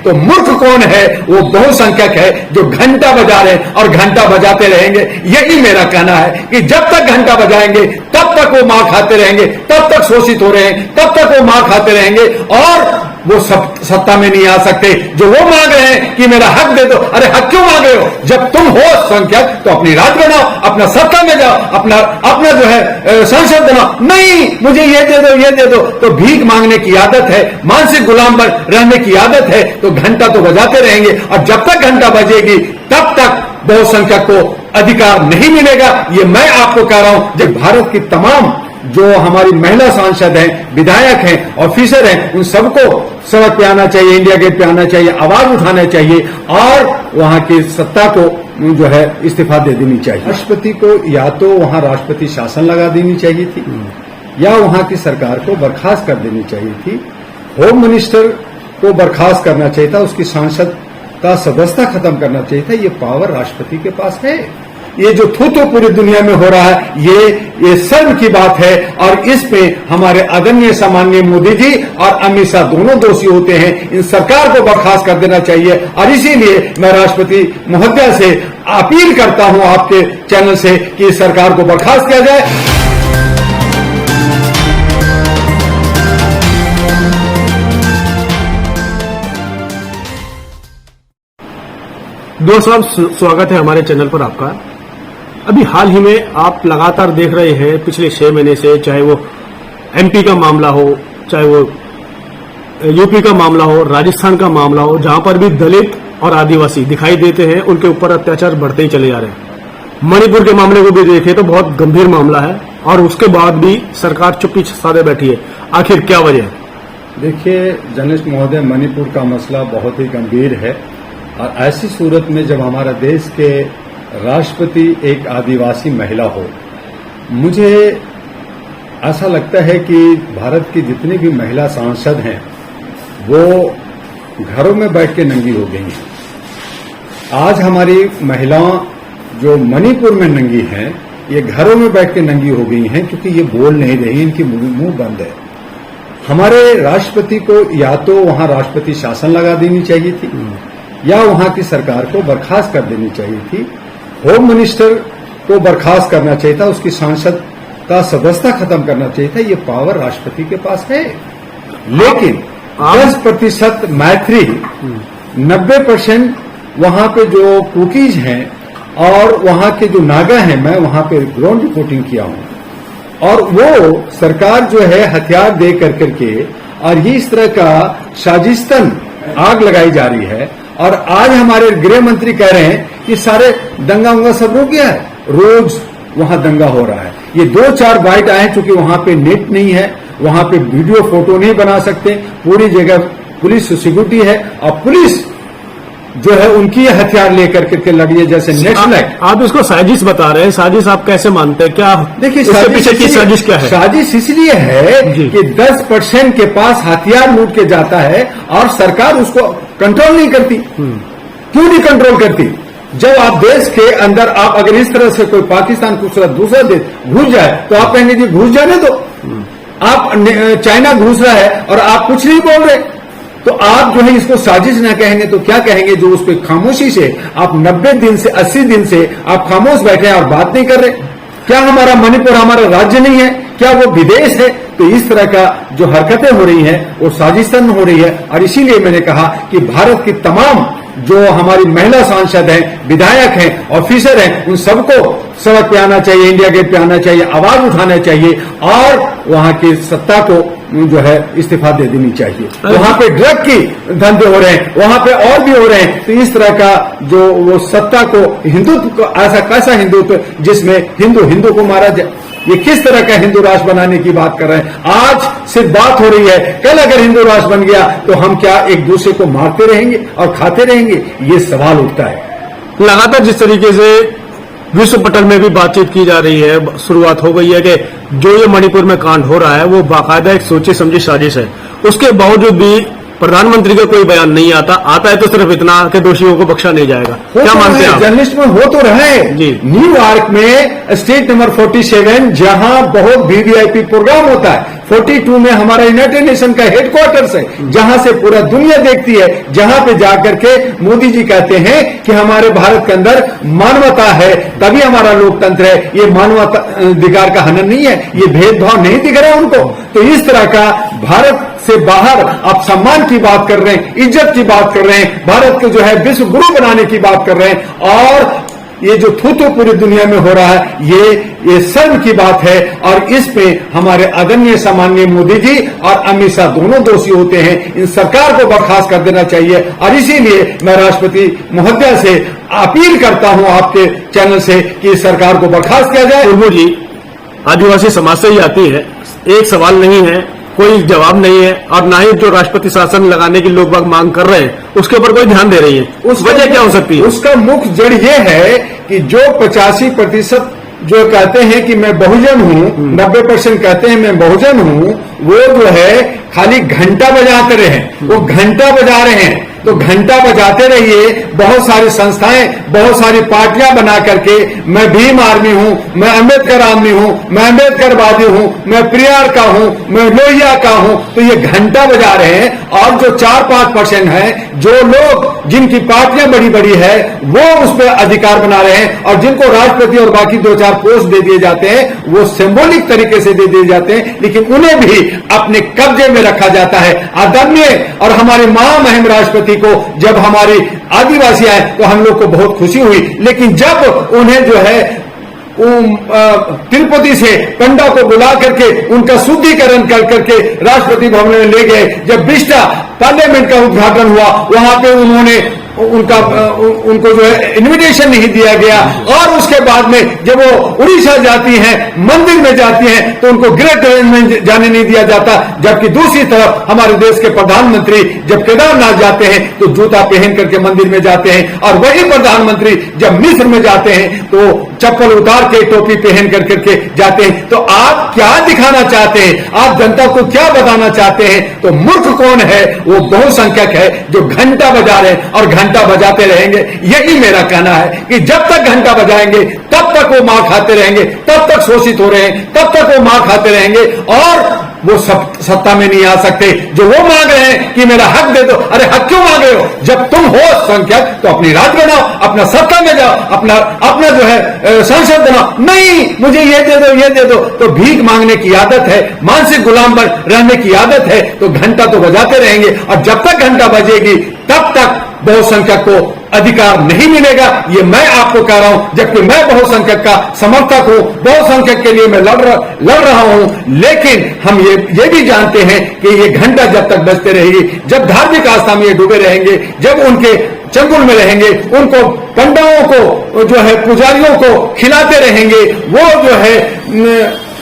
तो मूर्ख कौन है? वो बहुसंख्यक है जो घंटा बजा रहे हैं और घंटा बजाते रहेंगे। यही मेरा कहना है कि जब तक घंटा बजाएंगे तब तक वो मार खाते रहेंगे, तब तक शोषित हो रहे हैं, तब तक वो मार खाते रहेंगे और वो सत्ता में नहीं आ सकते। जो वो मांग रहे हैं कि मेरा हक दे दो, अरे हक क्यों मांग रहे हो? जब तुम हो संख्यक तो अपनी राज बनाओ, अपना सत्ता में जाओ, अपना जो है संसद बनाओ। नहीं, मुझे ये दे दो, ये दे दो। तो भीख मांगने की आदत है, मानसिक गुलाम पर रहने की आदत है, तो घंटा तो बजाते रहेंगे और जब तक घंटा बजेगी तब तक बहुसंख्यक को अधिकार नहीं मिलेगा। ये मैं आपको कह रहा हूं। जब भारत की तमाम जो हमारी महिला सांसद हैं, विधायक हैं, ऑफिसर हैं, उन सबको सड़क पे आना चाहिए, इंडिया गेट पे आना चाहिए, आवाज उठाना चाहिए और वहां की सत्ता को जो है इस्तीफा दे देनी चाहिए। राष्ट्रपति को या तो वहां राष्ट्रपति शासन लगा देनी चाहिए थी या वहां की सरकार को बर्खास्त कर देनी चाहिए थी। होम मिनिस्टर को बर्खास्त करना चाहिए था, उसकी सांसद का सदस्यता खत्म करना चाहिए था। ये पावर राष्ट्रपति के पास है। ये जो थू पूरी दुनिया में हो रहा है, ये शर्म की बात है और इस पे हमारे आदरणीय सम्माननीय मोदी जी और अमित शाह दोनों दोषी होते हैं। इन सरकार को बर्खास्त कर देना चाहिए और इसीलिए मैं राष्ट्रपति महोदया से अपील करता हूं आपके चैनल से कि इस सरकार को बर्खास्त किया जाए। दोस्तों, स्वागत है हमारे चैनल पर आपका। अभी हाल ही में आप लगातार देख रहे हैं पिछले 6 महीने से, चाहे वो एमपी का मामला हो, चाहे वो यूपी का मामला हो, राजस्थान का मामला हो, जहां पर भी दलित और आदिवासी दिखाई देते हैं उनके ऊपर अत्याचार बढ़ते ही चले जा रहे हैं। मणिपुर के मामले को भी देखें तो बहुत गंभीर मामला है और उसके बाद भी सरकार चुप्पी साधे बैठी है। आखिर क्या वजह है? देखिए जर्नलिस्ट महोदय, मणिपुर का मसला बहुत ही गंभीर है और ऐसी सूरत में जब हमारा देश के राष्ट्रपति एक आदिवासी महिला हो, मुझे ऐसा लगता है कि भारत की जितनी भी महिला सांसद हैं वो घरों में बैठ के नंगी हो गई हैं। आज हमारी महिलाएं जो मणिपुर में नंगी हैं, ये घरों में बैठ के नंगी हो गई हैं क्योंकि ये बोल नहीं रही, इनकी मुंह बंद है। हमारे राष्ट्रपति को या तो वहां राष्ट्रपति शासन लगा देनी चाहिए थी या वहां की सरकार को बर्खास्त कर देनी चाहिए थी। होम मिनिस्टर को बर्खास्त करना चाहिए था, उसकी सांसद का सदस्यता खत्म करना चाहिए था। ये पावर राष्ट्रपति के पास है। लेकिन 10% मैत्री, 90% वहां पे जो कुकीज हैं और वहां के जो नागा हैं, मैं वहां पे ग्राउंड रिपोर्टिंग किया हूं और वो सरकार जो है हथियार दे करके और ये इस तरह का साजिशतन आग लगाई जा रही है। और आज हमारे गृह मंत्री कह रहे हैं कि सारे दंगा उंगा सब रुक गया है, रोज वहां दंगा हो रहा है। ये 2-4 बाइट आए चूंकि वहां पे नेट नहीं है, वहां पे वीडियो फोटो नहीं बना सकते, पूरी जगह पुलिस सिक्योरिटी है और पुलिस जो है उनकी हथियार लेकर के लड़ी है जैसे नेशनल एक्ट। आप इसको साजिश बता रहे हैं, साजिश आप कैसे मानते हैं? क्या देखिए इसके पीछे की साजिश क्या है? साजिश इसलिए है कि 10% के पास हथियार लूट के जाता है और सरकार उसको कंट्रोल नहीं करती। क्यों नहीं कंट्रोल करती? जब आप देश के अंदर आप अगर इस तरह से कोई पाकिस्तान दूसरा देश घुस जाए तो आप कहेंगे जी घुस जाने दो। आप चाइना घुस रहा है और आप कुछ नहीं बोल रहे, तो आप जो है इसको साजिश न कहेंगे तो क्या कहेंगे? जो उस पर खामोशी से आप 90 दिन से 80 दिन से आप खामोश बैठे हैं और बात नहीं कर रहे। क्या हमारा मणिपुर हमारा राज्य नहीं है? क्या वो विदेश है? तो इस तरह का जो हरकतें हो रही हैं वो साजिशन हो रही है और इसीलिए मैंने कहा कि भारत की तमाम जो हमारी महिला सांसद हैं, विधायक हैं, ऑफिसर हैं, उन सबको सड़क पे आना चाहिए, इंडिया गेट पे आना चाहिए, आवाज उठाना चाहिए और वहां की सत्ता को जो है इस्तीफा दे देनी चाहिए। वहां पे ड्रग की धंधे हो रहे हैं, वहां पे और भी हो रहे हैं। तो इस तरह का जो वो सत्ता को हिंदुत्व को ऐसा कैसा हिंदुत्व जिसमें हिंदू को मारा जाए, ये किस तरह का हिंदू राष्ट्र बनाने की बात कर रहे हैं? आज सिर्फ बात हो रही है, कल अगर हिंदू राष्ट्र बन गया तो हम क्या एक दूसरे को मारते रहेंगे और खाते रहेंगे? ये सवाल उठता है। लगातार जिस तरीके से विश्व पटल में भी बातचीत की जा रही है, शुरुआत हो गई है कि जो ये मणिपुर में कांड हो रहा है वो बाकायदा एक सोची समझी साजिश है। उसके बावजूद भी प्रधानमंत्री का कोई बयान नहीं आता है तो सिर्फ इतना कि दोषियों को बख्शा नहीं जाएगा। क्या मानते हैं आप? जर्नलिस्ट में हो तो रहे जी। न्यूयॉर्क में स्टेट नंबर 47 जहां बहुत वीवीआईपी प्रोग्राम होता है, 42 में हमारा यूनाइटेड नेशन का हेडक्वार्टर्स है, जहां से पूरा दुनिया देखती है, जहां पे जाकर के मोदी जी कहते हैं कि हमारे भारत के अंदर मानवता है, तभी हमारा लोकतंत्र है, ये मानवाधिकार का हनन नहीं है, ये भेदभाव नहीं दिख रहा है उनको। तो इस तरह का भारत से बाहर आप सम्मान की बात कर रहे हैं, इज्जत की बात कर रहे हैं, भारत को जो है विश्व गुरु बनाने की बात कर रहे हैं, और ये जो थू-थू पूरी दुनिया में हो रहा है, ये शर्म की बात है। और इस पे हमारे आदरणीय सम्माननीय मोदी जी और अमित शाह दोनों दोषी होते हैं। इन सरकार को बर्खास्त कर देना चाहिए, और इसीलिए मैं राष्ट्रपति महोदय से अपील करता हूं आपके चैनल से कि इस सरकार को बर्खास्त किया जाए। मुर्मू जी, आदिवासी समाज से ही आती है, एक सवाल नहीं है, कोई जवाब नहीं है, और ना ही जो राष्ट्रपति शासन लगाने की लोग बाग मांग कर रहे हैं उसके ऊपर कोई ध्यान दे रही है। उस वजह क्या हो सकती है? उसका मुख्य जड़ ये है कि जो 85% जो कहते हैं कि मैं बहुजन हूं, 90% कहते हैं मैं बहुजन हूं, वो जो है खाली घंटा बजाते रहे, वो घंटा बजा रहे हैं। तो घंटा बजाते रहिए, बहुत सारी संस्थाएं, बहुत सारी पार्टियां बना करके मैं भीम आर्मी हूं, मैं अम्बेडकर आर्मी हूं, मैं अम्बेडकरवादी हूं, मैं प्रियार का हूं, मैं लोहिया का हूं, तो ये घंटा बजा रहे हैं। और जो 4-5% है, जो लोग जिनकी पार्टियां बड़ी बड़ी है, वो उस पर अधिकार बना रहे हैं, और जिनको राष्ट्रपति और बाकी 2-4 पोस्ट दे दिए जाते हैं, वो सिंबॉलिक तरीके से दे दिए जाते हैं, लेकिन उन्हें भी अपने कब्जे में रखा जाता है। आदरणीय और हमारे महामहिम राष्ट्रपति को जब हमारी आदिवासी आए तो हम लोग को बहुत खुशी हुई, लेकिन जब उन्हें जो है तिरुपति से पंडा को बुला करके उनका शुद्धिकरण कर करके राष्ट्रपति भवन में ले गए, जब बिस्टा पार्लियामेंट का उद्घाटन हुआ, वहां पे उनको जो है इन्विटेशन नहीं दिया गया, और उसके बाद में जब वो उड़ीसा जाती हैं, मंदिर में जाती हैं, तो उनको गृह ट्रेन में जाने नहीं दिया जाता। जबकि दूसरी तरफ हमारे देश के प्रधानमंत्री जब केदारनाथ जाते हैं तो जूता पहन करके मंदिर में जाते हैं, और वही प्रधानमंत्री जब मिस्र में जाते हैं तो चप्पल उतार के टोपी पहन करके जाते हैं। तो आप क्या दिखाना चाहते हैं? आप जनता को क्या बताना चाहते हैं? तो मूर्ख कौन है? वो बहुसंख्यक है जो घंटा बजा रहे हैं और घंटा बजाते रहेंगे। यही मेरा कहना है कि जब तक घंटा बजाएंगे तब तक वो मार खाते रहेंगे, तब तक शोषित हो रहे हैं, तब तक वो मार खाते रहेंगे, और वो सत्ता में नहीं आ सकते। जो वो मांग रहे हैं कि मेरा हक दे दो, अरे हक क्यों मांग रहे हो? जब तुम हो संख्यक तो अपनी राज बनाओ, अपना सत्ता में जाओ, अपना जो है संसद बनाओ। नहीं, मुझे ये दे दो, ये दे दो, तो भीख मांगने की आदत है, मानसिक गुलाम बन रहने की आदत है, तो घंटा तो बजाते रहेंगे, और जब तक घंटा बजेगी तब तक बहुसंख्यक को अधिकार नहीं मिलेगा। ये मैं आपको कह रहा हूं, जबकि मैं बहुसंख्यक का समर्थक हूं, बहुसंख्यक के लिए मैं लड़ रहा हूं, लेकिन हम ये भी जानते हैं कि ये घंटा जब तक बजते रहेगी, जब धार्मिक आस्था में ये डूबे रहेंगे, जब उनके चंगुल में रहेंगे, उनको पंडितों को जो है पुजारियों को खिलाते रहेंगे, वो जो है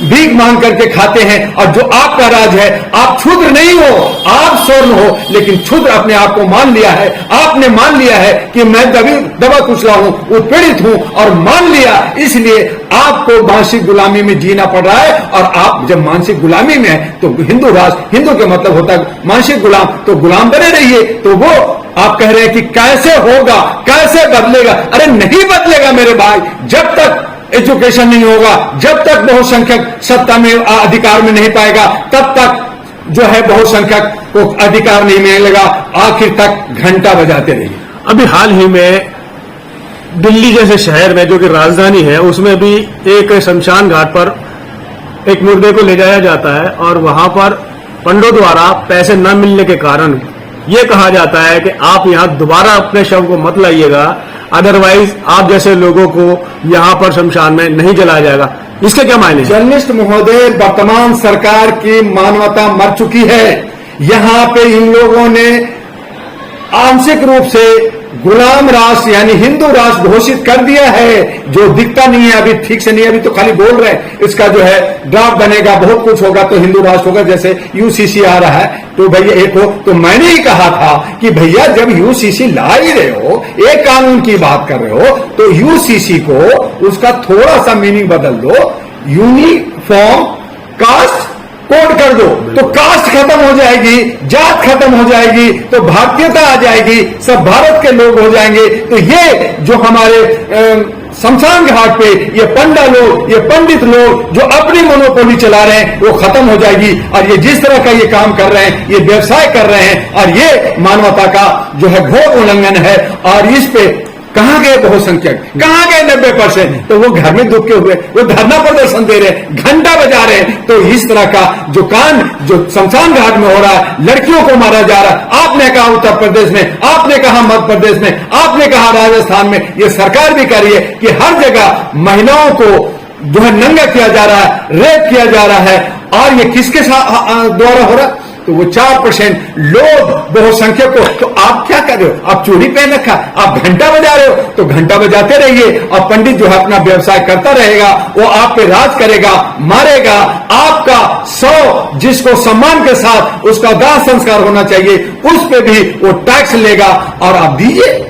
भीख मांग करके खाते हैं। और जो आपका राज है, आप क्षुद्र नहीं हो, आप स्वर्ण हो, लेकिन क्षुद्र अपने आप को मान लिया है। आपने मान लिया है कि मैं दबा कुचला हूं, उत्पीड़ित हूं, और मान लिया, इसलिए आपको मानसिक गुलामी में जीना पड़ रहा है। और आप जब मानसिक गुलामी में है तो हिंदू राष्ट्र, हिंदू के मतलब होता है मानसिक गुलाम, तो गुलाम बने रहिए। तो वो आप कह रहे हैं कि कैसे होगा, कैसे बदलेगा? अरे नहीं बदलेगा मेरे भाई, जब तक एजुकेशन नहीं होगा, जब तक बहुसंख्यक सत्ता में अधिकार में नहीं पाएगा, तब तक जो है बहुसंख्यक को अधिकार नहीं मिलेगा। आखिर तक घंटा बजाते रहिए। अभी हाल ही में दिल्ली जैसे शहर में, जो कि राजधानी है, उसमें भी एक शमशान घाट पर एक मुर्दे को ले जाया जाता है, और वहां पर पंडों द्वारा पैसे न मिलने के कारण ये कहा जाता है कि आप यहां दोबारा अपने शव को मत लाइएगा, अदरवाइज आप जैसे लोगों को यहां पर शमशान में नहीं जलाया जाएगा। इसके क्या मायने? जर्नलिस्ट महोदय, वर्तमान सरकार की मानवता मर चुकी है। यहां पे इन लोगों ने आंशिक रूप से गुलाम राष्ट्र यानी हिंदू राष्ट्र घोषित कर दिया है, जो दिखता नहीं है अभी, ठीक से नहीं, अभी तो खाली बोल रहे हैं। इसका जो है ड्राफ्ट बनेगा, बहुत कुछ होगा तो हिंदू राष्ट्र होगा, जैसे यूसीसी आ रहा है। तो भैया एक हो, तो मैंने ही कहा था कि भैया जब यूसीसी ला ही रहे हो, एक कानून की बात कर रहे हो, तो यूसीसी को उसका थोड़ा सा मीनिंग बदल दो, यूनिफॉर्म कास्ट कोड कर दो तो कास्ट खत्म हो जाएगी, जात खत्म हो जाएगी, तो भारतीयता आ जाएगी, सब भारत के लोग हो जाएंगे। तो ये जो हमारे शमशान घाट पे ये पंडा लोग, ये पंडित लोग जो अपनी मोनोपोली चला रहे हैं वो खत्म हो जाएगी। और ये जिस तरह का ये काम कर रहे हैं, ये व्यवसाय कर रहे हैं, और ये मानवता का जो है घोर उल्लंघन है। और इस पे कहां गए बहुसंख्यक, कहां गए 90%? तो वो घर में दुखे हुए, वो धरना प्रदर्शन दे रहे हैं, घंटा बजा रहे हैं। तो इस तरह का जो कांड जो शमशान घाट में हो रहा है, लड़कियों को मारा जा रहा है, आपने कहा उत्तर प्रदेश में, आपने कहा मध्य प्रदेश में, आपने कहा राजस्थान में, ये सरकार भी कर रही है कि हर जगह महिलाओं को जो है नंगा किया जा रहा है, रेप किया जा रहा है। और ये किसके द्वारा हो रहा है? तो वो 4% लोग बहुसंख्यक को। तो आप क्या कर रहे हो? आप चूड़ी पहन रखा, आप घंटा बजा रहे हो, तो घंटा बजाते रहिए। और पंडित जो है अपना व्यवसाय करता रहेगा, वो आप पे राज करेगा, मारेगा। आपका 100 जिसको सम्मान के साथ उसका दाह संस्कार होना चाहिए, उस पे भी वो टैक्स लेगा। और आप दीजिए।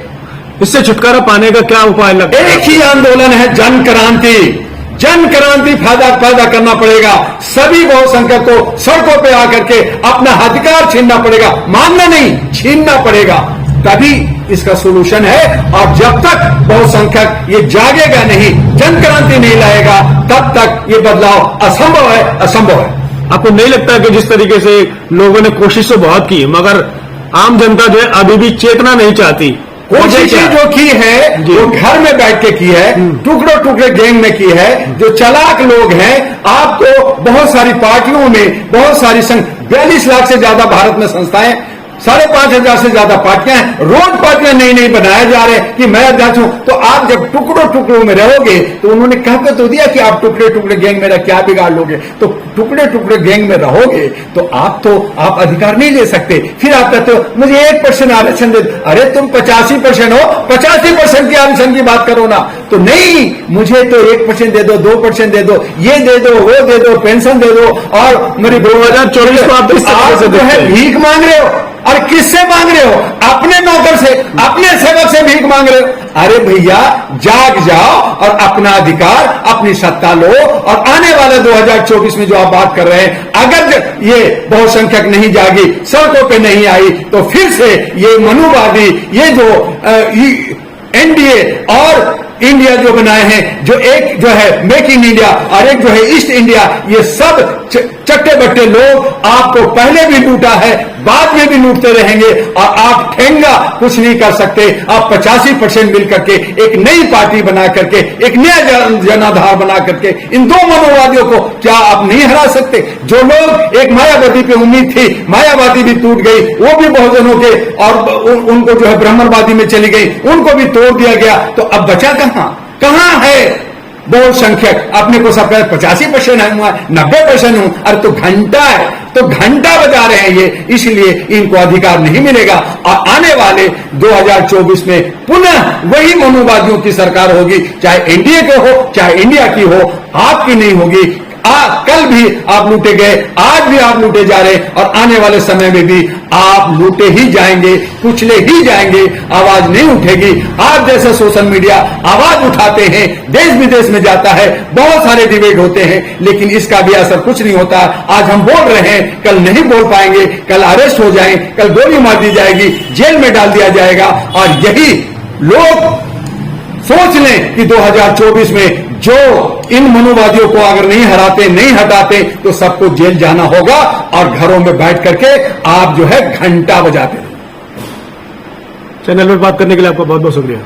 इससे छुटकारा पाने का क्या उपाय लगता है? एक ही आंदोलन है, जन क्रांति। जन क्रांति पैदा करना पड़ेगा। सभी बहुसंख्यक को सड़कों पे आकर के अपना अधिकार छीनना पड़ेगा, मानना नहीं, छीनना पड़ेगा, तभी इसका सोल्यूशन है। और जब तक बहुसंख्यक ये जागेगा नहीं, जन क्रांति नहीं लाएगा, तब तक ये बदलाव असंभव है, असंभव है। आपको नहीं लगता कि जिस तरीके से लोगों ने कोशिश तो बहुत की, मगर आम जनता जो है अभी भी चेतना नहीं चाहती? कोशिशें जो की है वो घर में बैठ के की है, टुकड़े टुकड़े गैंग में की है। जो चालाक लोग हैं, आपको बहुत सारी पार्टियों में, बहुत सारी 42 लाख से ज्यादा भारत में संस्थाएं, 5,500 से ज्यादा पार्टियां हैं। रोज पार्टियां नई नई बनाए जा रहे हैं कि मैं अध्यक्ष हूं। तो आप जब टुकड़ों टुकड़ों में रहोगे, तो उन्होंने कहा तो दिया कि आप टुकड़े टुकड़े गैंग मेरा क्या बिगाड़ लोगे। तो टुकड़े टुकड़े गैंग में रहोगे तो आप अधिकार नहीं ले सकते। फिर आप कहते हो मुझे 1% आरक्षण दे। अरे तुम 85% हो, 85% के आरक्षण की बात करो ना। तो नहीं, मुझे तो 1% दे दो, 2% दे दो, ये दे दो, वो दे दो, पेंशन दे दो। और मेरी 2024 को आप जो है भीख मांग रहे हो। और किससे मांग रहे हो? अपने नौकर से, अपने सेवक से भीख मांग रहे हो। अरे भैया जाग जाओ और अपना अधिकार, अपनी सत्ता लो। और आने वाले 2024 में जो आप बात कर रहे हैं, अगर ये बहुसंख्यक नहीं जागी, सड़कों पे नहीं आई, तो फिर से ये मनुवादी, ये जो एनडीए और इंडिया जो बनाए हैं, जो एक जो है मेक इन इंडिया और एक जो है ईस्ट इंडिया, ये सब चट्टे बट्टे लोग आपको पहले भी लूटा है, बाद में भी लूटते रहेंगे। और आप ठेंगा कुछ नहीं कर सकते। आप 85% मिल करके एक नई पार्टी बना करके, एक नया जनाधार बना करके इन दो मनोवादियों को क्या आप नहीं हरा सकते? जो लोग एक मायावती पे उम्मीद थी, मायावती भी टूट गई, वो भी बहुजनों के, और उनको जो है ब्राह्मणवादी में चली गई, उनको भी तोड़ दिया गया। तो अब बचा कहां है बहुसंख्यक? अपने को सब 85% है, 90% हूं। अरे तो घंटा है, तो घंटा बजा रहे हैं ये, इसलिए इनको अधिकार नहीं मिलेगा। और आने वाले 2024 में पुनः वही मनुवादियों की सरकार होगी, चाहे एनडीए के हो, चाहे इंडिया की हो, आपकी नहीं होगी। कल भी आप लूटे गए, आज भी आप लूटे जा रहे, और आने वाले समय में भी आप लूटे ही जाएंगे, कुचले ही जाएंगे। आवाज नहीं उठेगी। आप जैसे सोशल मीडिया आवाज उठाते हैं, देश विदेश में जाता है, बहुत सारे डिबेट होते हैं, लेकिन इसका भी असर कुछ नहीं होता। आज हम बोल रहे हैं, कल नहीं बोल पाएंगे, कल अरेस्ट हो जाएंगे, कल गोली मार दी जाएगी, जेल में डाल दिया जाएगा। और यही लोग सोच लें कि 2024 में जो इन मनुवादियों को अगर नहीं हराते, नहीं हटाते, तो सबको जेल जाना होगा और घरों में बैठ करके आप जो है घंटा बजाते। चैनल में बात करने के लिए आपका बहुत बहुत शुक्रिया।